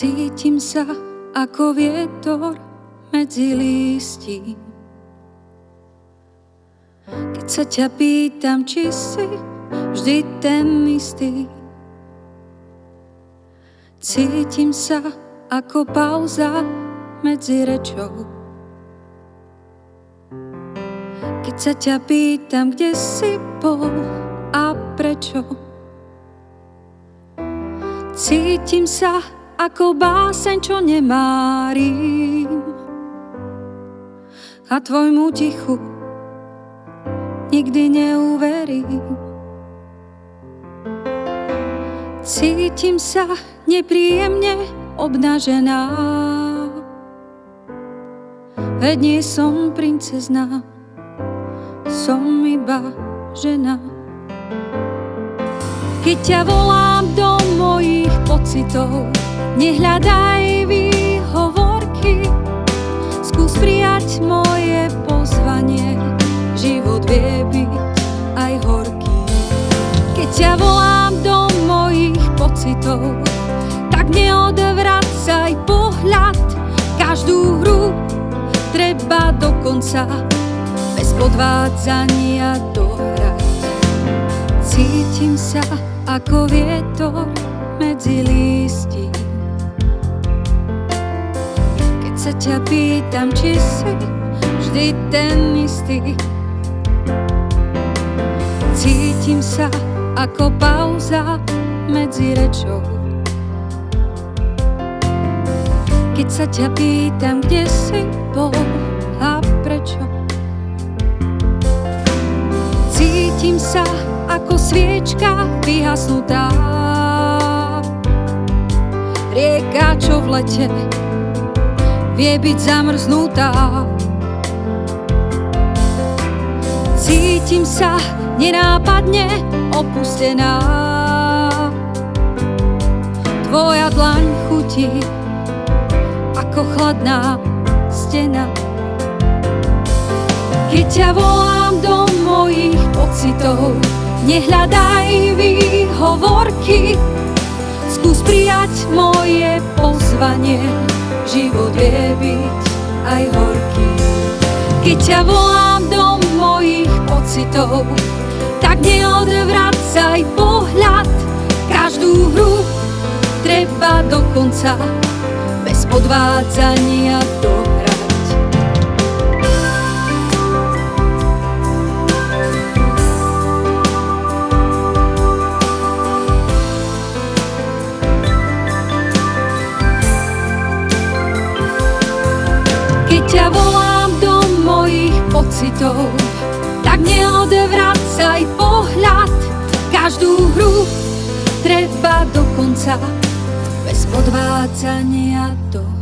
Cítim sa ako vietor medzi lístí. Keď sa ťa pýtam, či si vždy ten istý. Cítim sa ako pauza medzi rečou. Keď sa ťa pýtam, kde si bol a prečo. Cítim sa ako báseň, čo nemá rím. A tvojmu tichu nikdy neuverím. Cítim sa nepríjemne obnažená, veď nie som princezná, som iba žena. Keď ťa volám do mojich pocitov, nehľadaj výhovorky, skús prijať moje pozvanie, život vie byť aj horký. Keď ťa volám do mojich pocitov, tak neodvracaj pohľad, každú hru treba do konca, bez podvádzania dohrať. Cítim sa ako vietor medzi lístí. Keď sa ťa pýtam, či si vždy ten istý. Cítim sa ako pauza medzi rečou. Keď sa ťa pýtam, kde si bol a prečo. Cítim sa ako sviečka vyhasnutá, rieka, čo v lete vie byť zamrznutá. Cítim sa nenápadne opustená, tvoja dlaň chutí ako chladná stena. Keď ťa volám do mojich pocitov, nehľadaj výhovorky, skús prijať moje pozvanie, život vie byť aj horký. Keď ťa volám do mojich pocitov, tak neodvracaj pohľad, každú hru treba do konca, bez podvádzania dohrať. Keď ťa volám do mojich pocitov, tak neodvracaj pohľad, každú hru treba do konca, bez podvádzania dohrať.